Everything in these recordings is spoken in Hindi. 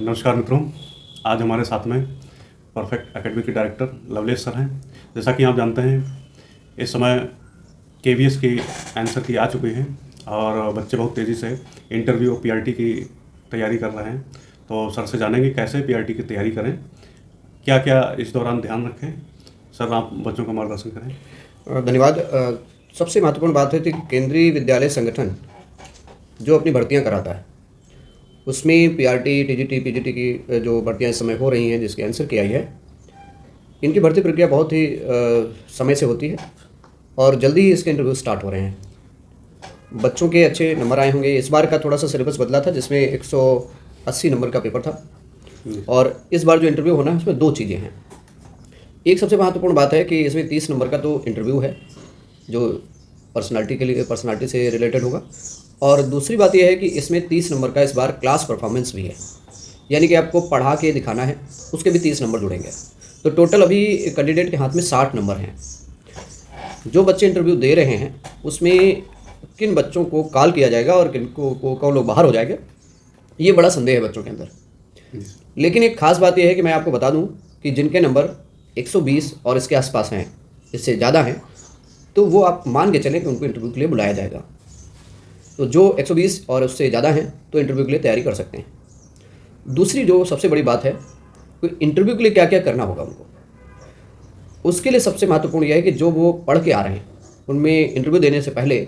नमस्कार मित्रों, आज हमारे साथ में परफेक्ट एकेडमी के डायरेक्टर लवलेश सर हैं। जैसा कि आप जानते हैं, इस समय केवीएस की आंसर की आ चुकी हैं और बच्चे बहुत तेज़ी से इंटरव्यू और पीआरटी की तैयारी कर रहे हैं। तो सर से जानेंगे कैसे पीआरटी की तैयारी करें, क्या क्या इस दौरान ध्यान रखें। सर, आप बच्चों का मार्गदर्शन करें। धन्यवाद। सबसे महत्वपूर्ण बात है कि केंद्रीय विद्यालय संगठन जो अपनी भर्तियां कराता है उसमें पीआरटी, टीजीटी, पीजीटी की जो भर्तियां इस समय हो रही हैं, जिसकी आंसर की आई है, इनकी भर्ती प्रक्रिया बहुत ही समय से होती है और जल्दी ही इसके इंटरव्यू स्टार्ट हो रहे हैं। बच्चों के अच्छे नंबर आए होंगे। इस बार का थोड़ा सा सिलेबस बदला था, जिसमें 180 नंबर का पेपर था और इस बार जो इंटरव्यू होना है उसमें 2 चीज़ें हैं। एक सबसे महत्वपूर्ण बात है कि इसमें 30 नंबर का तो इंटरव्यू है जो पर्सनालिटी से रिलेटेड होगा, और दूसरी बात यह है कि इसमें 30 नंबर का इस बार क्लास परफॉर्मेंस भी है, यानी कि आपको पढ़ा के दिखाना है, उसके भी 30 नंबर जुड़ेंगे। तो टोटल अभी कैंडिडेट के हाथ में 60 नंबर हैं। जो बच्चे इंटरव्यू दे रहे हैं उसमें किन बच्चों को कॉल किया जाएगा और किन को कौन लोग बाहर हो जाएंगे, ये बड़ा संदेह है बच्चों के अंदर। लेकिन एक खास बात यह है कि मैं आपको बता दूं कि जिनके नंबर 120 और इसके आसपास हैं, इससे ज़्यादा हैं, तो वो आप मान के चलें कि उनको इंटरव्यू के लिए बुलाया जाएगा। तो जो 120 और उससे ज़्यादा हैं तो इंटरव्यू के लिए तैयारी कर सकते हैं। दूसरी जो सबसे बड़ी बात है कि इंटरव्यू के लिए क्या क्या करना होगा उनको, उसके लिए सबसे महत्वपूर्ण यह है कि जो वो पढ़ के आ रहे हैं उनमें इंटरव्यू देने से पहले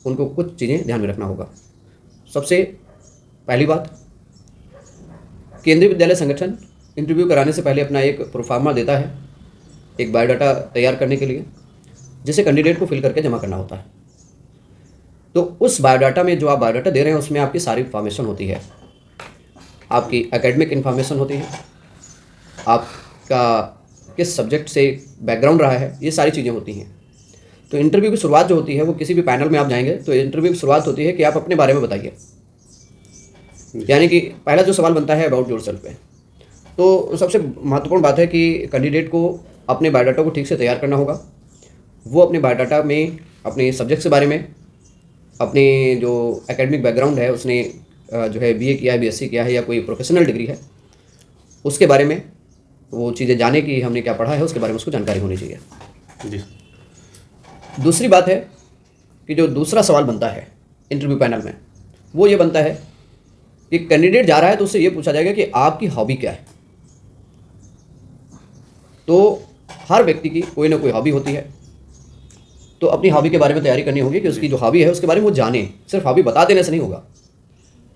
उनको कुछ चीज़ें ध्यान में रखना होगा। सबसे पहली बात, केंद्रीय विद्यालय संगठन इंटरव्यू कराने से पहले अपना एक प्रोफार्मा देता है, एक बायोडाटा तैयार करने के लिए, जिसे कैंडिडेट को फिल करके जमा करना होता है। तो उस बायोडाटा में जो आप बायोडाटा दे रहे हैं उसमें आपकी सारी इन्फॉर्मेशन होती है, आपकी एकेडमिक इन्फॉर्मेशन होती है, आपका किस सब्जेक्ट से बैकग्राउंड रहा है, ये सारी चीज़ें होती हैं। तो इंटरव्यू की शुरुआत जो होती है, वो किसी भी पैनल में आप जाएंगे तो इंटरव्यू की शुरुआत होती है कि आप अपने बारे में बताइए, यानी कि पहला जो सवाल बनता है अबाउट योरसेल्फ पे। तो सबसे महत्वपूर्ण बात है कि कैंडिडेट को अपने बायोडाटा को ठीक से तैयार करना होगा। वो अपने बायोडाटा में अपने सब्जेक्ट के बारे में, अपने जो एकेडमिक बैकग्राउंड है, उसने जो है बीए किया है, बीएससी किया है या कोई प्रोफेशनल डिग्री है, उसके बारे में वो चीज़ें जाने कि हमने क्या पढ़ा है, उसके बारे में उसको जानकारी होनी चाहिए जी। दूसरी बात है कि जो दूसरा सवाल बनता है इंटरव्यू पैनल में, वो ये बनता है कि कैंडिडेट जा रहा है तो उससे ये पूछा जाएगा कि आपकी हॉबी क्या है। तो हर व्यक्ति की कोई ना कोई हॉबी होती है, तो अपनी हॉबी के बारे में तैयारी करनी होगी कि उसकी जो हॉबी है उसके बारे में वो जाने। सिर्फ हॉबी बता देने से नहीं होगा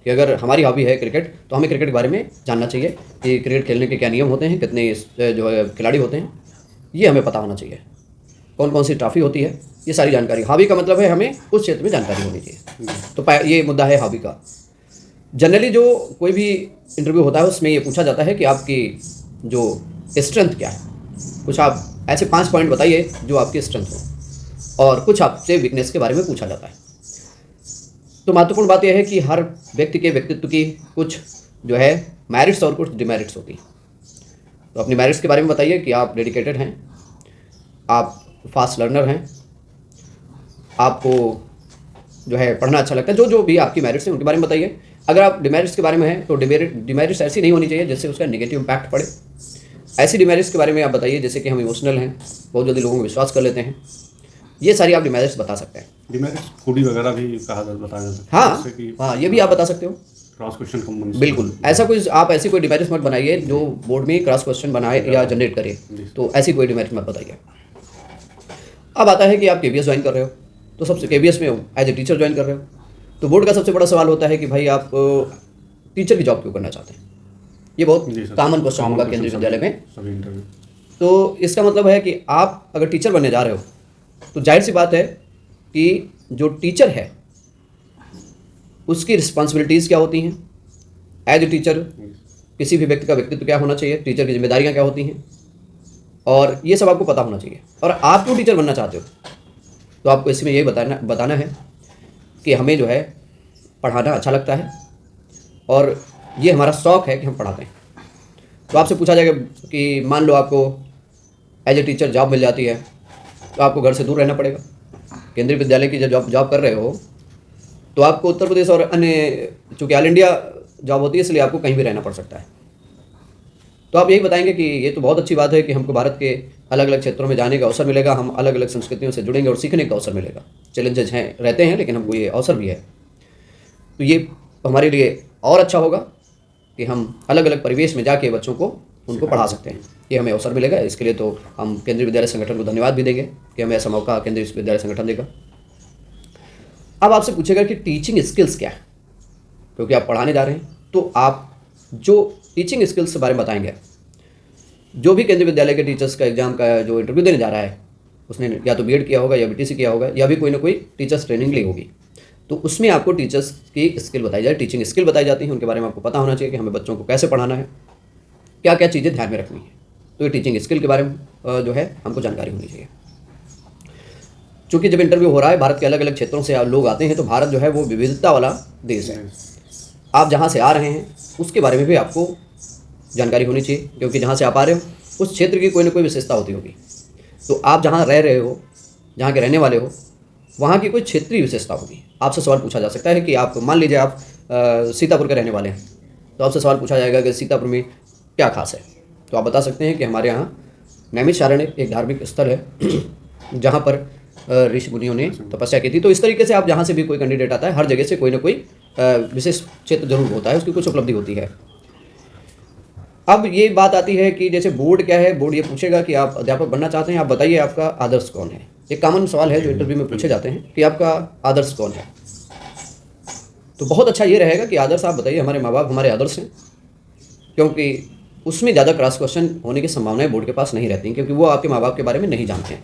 कि अगर हमारी हॉबी है क्रिकेट तो हमें क्रिकेट के बारे में जानना चाहिए कि क्रिकेट खेलने के क्या नियम होते हैं, कितने जो है खिलाड़ी होते हैं, ये हमें पता होना चाहिए, कौन कौन सी ट्रॉफी होती है, ये सारी जानकारी। हॉबी का मतलब है हमें उस क्षेत्र में जानकारी होनी चाहिए। तो ये मुद्दा है हॉबी का। जनरली जो कोई भी इंटरव्यू होता है उसमें ये पूछा जाता है कि आपकी जो स्ट्रेंथ क्या है। कुछ आप ऐसे 5 पॉइंट बताइए जो आपकी स्ट्रेंथ हो, और कुछ आपसे वीकनेस के बारे में पूछा जाता है। तो महत्वपूर्ण बात यह है कि हर व्यक्ति के व्यक्तित्व की कुछ जो है मेरिट्स और कुछ डिमेरिट्स होती हैं। तो अपनी मेरिट्स के बारे में बताइए कि आप डेडिकेटेड हैं, आप फास्ट लर्नर हैं, आपको जो है पढ़ना अच्छा लगता है, जो जो भी आपकी मेरिट्स हैं उनके बारे में बताइए। अगर आप डिमेरिट्स के बारे में हैं तो डिमेरिट्स ऐसी नहीं होनी चाहिए जिससे उसका नेगेटिव इम्पैक्ट पड़े। ऐसी डिमेरिट्स के बारे में आप बताइए जैसे कि हम इमोशनल हैं, बहुत जल्दी लोगों को विश्वास कर लेते हैं, ये सारी आप डिमेरिट्स बता सकते हैं। डिमेरिट्स फूडी वगैरह भी बताया जाता है। हाँ, ये भी आप बता सकते हो। क्रॉस क्वेश्चन कम, बिल्कुल ऐसा कोई आप ऐसी कोई डिमेरिट्स मत बनाइए जो बोर्ड में क्रॉस क्वेश्चन बनाए या जनरेट करे, तो ऐसी कोई डिमेरिट्स मत बताइए। अब आता है कि आप केवीएस ज्वाइन कर रहे हो, तो सबसे केवीएस में एज ए टीचर ज्वाइन कर रहे हो, तो बोर्ड का सबसे बड़ा सवाल होता है कि भाई आप टीचर की जॉब क्यों करना चाहते हैं। ये बहुत कॉमन क्वेश्चन होगा केंद्रीय विद्यालय में। तो इसका मतलब है कि आप अगर टीचर बनने जा रहे हो तो जाहिर सी बात है कि जो टीचर है उसकी रिस्पॉन्सिबिलिटीज़ क्या होती हैं। एज ए टीचर किसी भी व्यक्ति का व्यक्तित्व क्या होना चाहिए, टीचर की जिम्मेदारियां क्या होती हैं, और ये सब आपको पता होना चाहिए। और आप क्यों टीचर बनना चाहते हो, तो आपको इसमें यही बताना है कि हमें जो है पढ़ाना अच्छा लगता है और ये हमारा शौक़ है कि हम पढ़ाते हैं। तो आपसे पूछा जाएगा कि मान लो आपको एज ए टीचर जॉब मिल जाती है तो आपको घर से दूर रहना पड़ेगा। केंद्रीय विद्यालय की जब जॉब कर रहे हो तो आपको उत्तर प्रदेश और अन्य, चूँकि ऑल इंडिया जॉब होती है, इसलिए आपको कहीं भी रहना पड़ सकता है। तो आप यही बताएंगे कि ये तो बहुत अच्छी बात है कि हमको भारत के अलग अलग क्षेत्रों में जाने का अवसर मिलेगा, हम अलग अलग संस्कृतियों से जुड़ेंगे और सीखने का अवसर मिलेगा। चैलेंजेस हैं, रहते हैं, लेकिन हमको ये अवसर भी है। तो ये हमारे लिए और अच्छा होगा कि हम अलग अलग परिवेश में जाके बच्चों को उनको पढ़ा सकते हैं, ये हमें अवसर मिलेगा। इसके लिए तो हम केंद्रीय विद्यालय संगठन को धन्यवाद भी देंगे कि हमें ऐसा मौका केंद्रीय विद्यालय संगठन देगा। अब आपसे पूछेगा कि टीचिंग स्किल्स क्या है, क्योंकि आप पढ़ाने जा रहे हैं, तो आप जो टीचिंग स्किल्स के बारे में बताएंगे। जो भी केंद्रीय विद्यालय के टीचर्स का एग्जाम का जो इंटरव्यू देने जा रहा है, उसने या तो बीएड किया होगा या बीटीसी किया होगा या भी कोई ना कोई टीचर्स ट्रेनिंग ली होगी, तो उसमें आपको टीचर्स की स्किल बताई जाए, टीचिंग स्किल बताई जाती है। उनके बारे में आपको पता होना चाहिए कि हमें बच्चों को कैसे पढ़ाना है, क्या क्या चीज़ें ध्यान में रखनी है। तो ये टीचिंग स्किल के बारे में जो है हमको जानकारी होनी चाहिए। चूँकि जब इंटरव्यू हो रहा है, भारत के अलग अलग क्षेत्रों से लोग आते हैं, तो भारत जो है वो विविधता वाला देश है। आप जहाँ से आ रहे हैं उसके बारे में भी आपको जानकारी होनी चाहिए, क्योंकि जहाँ से आप आ रहे हो उस क्षेत्र की कोई ना कोई विशेषता होती होगी। तो आप जहाँ रह रहे हो, जहाँ के रहने वाले हो, वहाँ की कोई क्षेत्रीय विशेषता होगी। आपसे सवाल पूछा जा सकता है कि आप मान लीजिए आप सीतापुर के रहने वाले हैं, तो आपसे सवाल पूछा जाएगा कि सीतापुर में क्या खास है। तो आप बता सकते हैं कि हमारे यहाँ नैमिषारण्य एक धार्मिक स्थल है जहाँ पर ऋषि मुनियों ने तपस्या की थी। तो इस तरीके से आप जहाँ से भी कोई कैंडिडेट आता है, हर जगह से कोई ना कोई विशेष क्षेत्र जरूर होता है, उसकी कुछ उपलब्धि होती है। अब ये बात आती है कि जैसे बोर्ड क्या है, बोर्ड ये पूछेगा कि आप अध्यापक बनना चाहते हैं, आप बताइए आपका आदर्श कौन है। एक कॉमन सवाल है जो इंटरव्यू में पूछे जाते हैं कि आपका आदर्श कौन है। तो बहुत अच्छा ये रहेगा कि आदर्श आप बताइए हमारे माँ बाप हमारे आदर्श हैं, क्योंकि उसमें ज़्यादा क्रॉस क्वेश्चन होने की संभावनाएं बोर्ड के पास नहीं रहती, क्योंकि वो आपके माँ बाप के बारे में नहीं जानते हैं।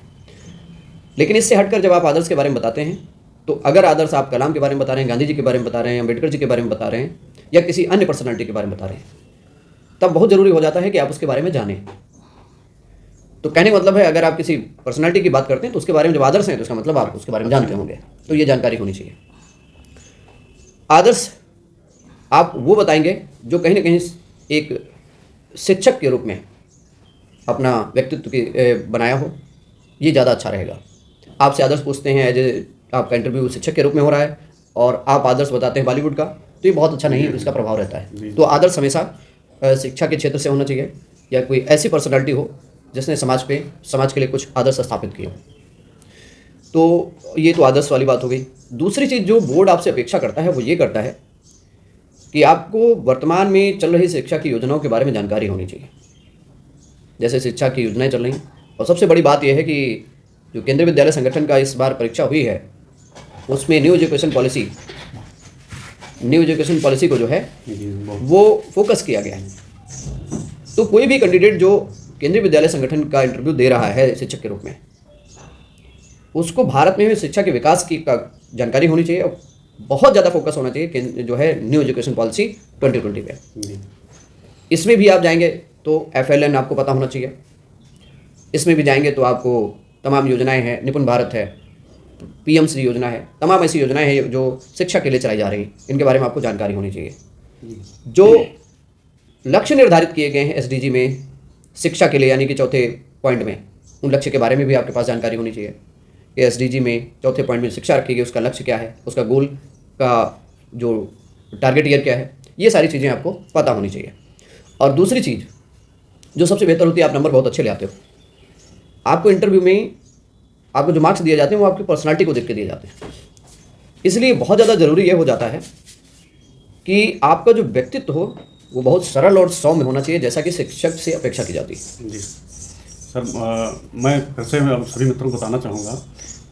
लेकिन इससे हटकर जब आप आदर्श के बारे में बताते हैं, तो अगर आदर्श आप कलाम के बारे में बता रहे हैं, गांधी जी के बारे में बता रहे हैं, अम्बेडकर जी के बारे में बता रहे हैं, या किसी अन्य पर्सनैलिटी के बारे में बता रहे हैं, तब बहुत ज़रूरी हो जाता है कि आप उसके बारे में जानें। तो कहने का मतलब है, अगर आप किसी पर्सनैलिटी की बात करते हैं तो उसके बारे में जब आदर्श हैं तो उसका मतलब आप उसके बारे में जानते होंगे। तो ये जानकारी होनी चाहिए। आदर्श आप वो बताएंगे जो कहीं ना कहीं एक शिक्षक के रूप में अपना व्यक्तित्व की बनाया हो, ये ज़्यादा अच्छा रहेगा। आपसे आदर्श पूछते हैं, एज ए आपका इंटरव्यू शिक्षक के रूप में हो रहा है और आप आदर्श बताते हैं बॉलीवुड का, तो ये बहुत अच्छा नहीं, इसका प्रभाव रहता है। तो आदर्श हमेशा शिक्षा के क्षेत्र से होना चाहिए, या कोई ऐसी पर्सनालिटी हो जिसने समाज के लिए कुछ आदर्श स्थापित किए हो। तो ये तो आदर्श वाली बात हो गई। दूसरी चीज़ जो बोर्ड आपसे अपेक्षा करता है वो ये करता है कि आपको वर्तमान में चल रही शिक्षा की योजनाओं के बारे में जानकारी होनी चाहिए। जैसे शिक्षा की योजनाएं चल रही हैं, और सबसे बड़ी बात यह है कि जो केंद्रीय विद्यालय संगठन का इस बार परीक्षा हुई है, उसमें न्यू एजुकेशन पॉलिसी को जो है वो फोकस किया गया है। तो कोई भी कैंडिडेट जो केंद्रीय विद्यालय संगठन का इंटरव्यू दे रहा है शिक्षक के रूप में, उसको भारत में शिक्षा के विकास की जानकारी होनी चाहिए, और बहुत ज़्यादा फोकस होना चाहिए जो है न्यू एजुकेशन पॉलिसी 2020 पे। इसमें भी आप जाएंगे तो FLN आपको पता होना चाहिए। इसमें भी जाएंगे तो आपको तमाम योजनाएं हैं, निपुण भारत है, PMC योजना है, तमाम ऐसी योजनाएं हैं जो शिक्षा के लिए चलाई जा रही हैं, इनके बारे में आपको जानकारी होनी चाहिए। जो लक्ष्य निर्धारित किए गए हैं SDG में शिक्षा के लिए, यानी कि चौथे पॉइंट में, उन लक्ष्य के बारे में भी आपके पास जानकारी होनी चाहिए कि SDG में चौथे पॉइंट में शिक्षा रखी गई, उसका लक्ष्य क्या है, उसका गोल का जो टारगेट ईयर क्या है, ये सारी चीज़ें आपको पता होनी चाहिए। और दूसरी चीज़ जो सबसे बेहतर होती है, आप नंबर बहुत अच्छे ले आते हो। आपको इंटरव्यू में आपको जो मार्क्स दिए जाते हैं वो आपकी पर्सनालिटी को देख के दिए जाते हैं। इसलिए बहुत ज़्यादा ज़रूरी ये हो जाता है कि आपका जो व्यक्तित्व हो वो बहुत सरल और सौम्य होना चाहिए, जैसा कि शिक्षक से अपेक्षा की जाती है। जी सर, मैं फिर से सभी मित्रों को बताना चाहूँगा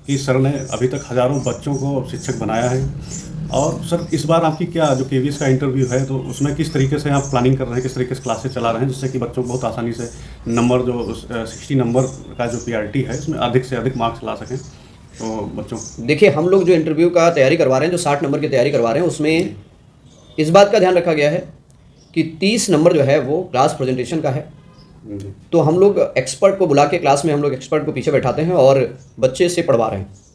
कि सर ने अभी तक हज़ारों बच्चों को शिक्षक बनाया है। और सर इस बार आपकी क्या जो KVS का इंटरव्यू है, तो उसमें किस तरीके से आप प्लानिंग कर रहे हैं, किस तरीके से क्लासेस चला रहे हैं, जिससे कि बच्चों को बहुत आसानी से नंबर जो 60 नंबर का जो PRT है उसमें अधिक से अधिक मार्क्स ला सकें तो बच्चों। देखिए, हम लोग जो इंटरव्यू का तैयारी करवा रहे हैं, जो 60 नंबर की तैयारी करवा रहे हैं, उसमें इस बात का ध्यान रखा गया है कि 30 नंबर जो है वो क्लास प्रेजेंटेशन का है। तो हम लोग एक्सपर्ट को बुला के क्लास में हम लोग एक्सपर्ट को पीछे बैठाते हैं और बच्चे से पढ़वा रहे हैं।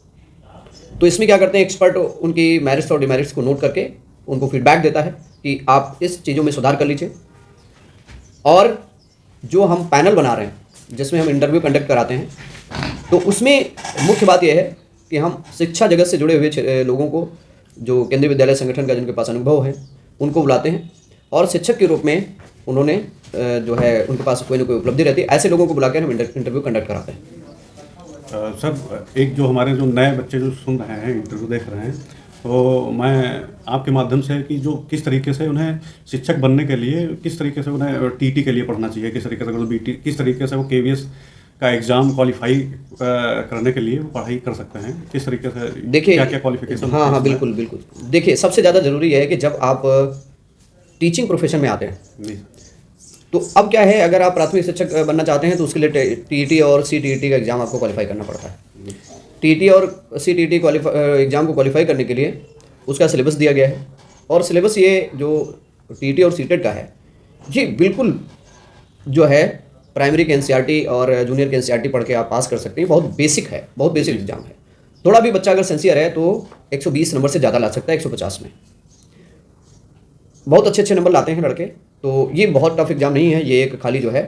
तो इसमें क्या करते हैं, एक्सपर्ट उनकी मेरिट्स और डिमेरिट्स को नोट करके उनको फीडबैक देता है कि आप इस चीज़ों में सुधार कर लीजिए। और जो हम पैनल बना रहे हैं जिसमें हम इंटरव्यू कंडक्ट कराते हैं, तो उसमें मुख्य बात यह है कि हम शिक्षा जगत से जुड़े हुए लोगों को, जो केंद्रीय विद्यालय संगठन का जिनके पास अनुभव है, उनको बुलाते हैं और शिक्षक के रूप में उन्होंने जो है उनके पास कोई ना कोई उपलब्धि रहती है, ऐसे लोगों को बुलाकर हम इंटरव्यू कंडक्ट कराते हैं। सर, एक जो हमारे जो नए बच्चे जो सुन रहे हैं, इंटरव्यू देख रहे हैं, तो मैं आपके माध्यम से कि जो किस तरीके से उन्हें शिक्षक बनने के लिए, किस तरीके से उन्हें टीटी के लिए पढ़ना चाहिए, किस तरीके से बीटी, किस तरीके से वो केवीएस का एग्ज़ाम क्वालिफाई करने के लिए वो पढ़ाई कर सकते हैं, किस तरीके से, देखिए क्या क्या क्वालिफिकेशन? हाँ, बिल्कुल बिल्कुल। देखिए, सबसे ज़्यादा ज़रूरी है कि जब आप टीचिंग प्रोफेशन में आते हैं, जी, तो अब क्या है, अगर आप प्राथमिक शिक्षक बनना चाहते हैं तो उसके लिए टीईटी और सीटीईटी का एग्ज़ाम आपको क्वालिफाई करना पड़ता है। टीईटी और सीटीईटी एग्ज़ाम को क्वालिफाई करने के लिए उसका सिलेबस दिया गया है, और सिलेबस ये जो टीईटी और सीटेट का है, ये बिल्कुल जो है प्राइमरी के एनसीईआरटी और जूनियर के एनसीईआरटी पढ़ के आप पास कर सकते हैं। बहुत बेसिक है, बहुत बेसिक एग्जाम है। थोड़ा भी बच्चा अगर सिंसियर है तो 120 नंबर से ज़्यादा ला सकता है, 150 में। बहुत अच्छे अच्छे नंबर लाते हैं लड़के, तो ये बहुत टफ एग्जाम नहीं है, ये एक खाली जो है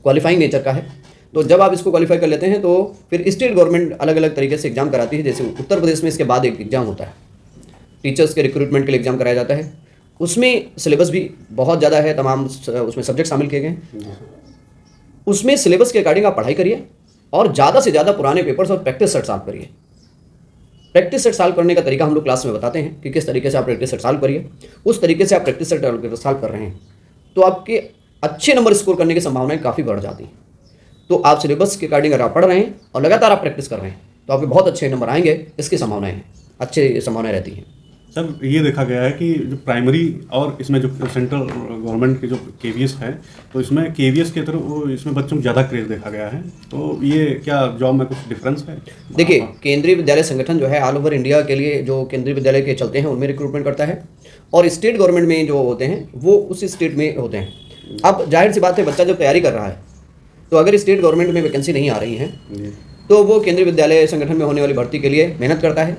क्वालिफाइंग नेचर का है। तो जब आप इसको क्वालिफाई कर लेते हैं तो फिर स्टेट गवर्नमेंट अलग अलग तरीके से एग्जाम कराती है। जैसे उत्तर प्रदेश में इसके बाद एक एग्जाम होता है, टीचर्स के रिक्रूटमेंट के लिए एग्जाम कराया जाता है। उसमें सिलेबस भी बहुत ज़्यादा है, तमाम उसमें सब्जेक्ट शामिल किए गए। उसमें सिलेबस के अकॉर्डिंग आप पढ़ाई करिए और ज़्यादा से ज़्यादा पुराने पेपर्स और प्रैक्टिस सेट सॉल्व करिए। प्रैक्टिस सेट सॉल्व करने का तरीका हम लोग क्लास में बताते हैं कि किस तरीके से आप प्रैक्टिस सेट सॉल्व करिए। उस तरीके से आप प्रैक्टिस सेट सॉल्व कर रहे हैं तो आपके अच्छे नंबर स्कोर करने की संभावनाएं काफ़ी बढ़ जाती हैं। तो आप सिलेबस के अकॉर्डिंग अगर आप पढ़ रहे हैं और लगातार आप प्रैक्टिस कर रहे हैं तो आपके बहुत अच्छे नंबर आएंगे, इसकी संभावनाएं हैं, अच्छी संभावनाएं रहती हैं। सर, ये देखा गया है कि जो प्राइमरी और इसमें जो सेंट्रल गवर्नमेंट के जो केवीएस है, तो इसमें केवीएस के तरफ वो इसमें बच्चों में ज़्यादा क्रेज देखा गया है। तो ये क्या जॉब में कुछ डिफरेंस है? देखिए, केंद्रीय विद्यालय संगठन जो है ऑल ओवर इंडिया के लिए जो केंद्रीय विद्यालय के चलते हैं उनमें रिक्रूटमेंट करता है, और स्टेट गवर्नमेंट में जो होते हैं वो उस स्टेट में होते हैं। अब जाहिर सी बात है, बच्चा जब तैयारी कर रहा है तो अगर स्टेट गवर्नमेंट में वैकेंसी नहीं आ रही है तो वो केंद्रीय विद्यालय संगठन में होने वाली भर्ती के लिए मेहनत करता है।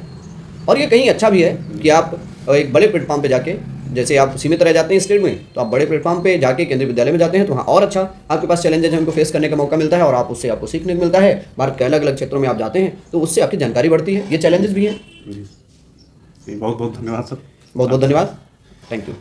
और ये कहीं अच्छा भी है कि आप एक बड़े प्लेटफॉर्म पे जाके, जैसे आप सीमित रह जाते हैं स्टेट में, तो आप बड़े प्लेटफॉर्म पे जाके केंद्रीय विद्यालय में जाते हैं तो हाँ और अच्छा आपके पास चैलेंजेस उनको फेस करने का मौका मिलता है और आप उससे आपको सीखने को मिलता है। भारत के अलग अलग क्षेत्रों में आप जाते हैं तो उससे आपकी जानकारी बढ़ती है। ये चैलेंजेस भी हैं। बहुत बहुत धन्यवाद सर। बहुत बहुत धन्यवाद। Thank you.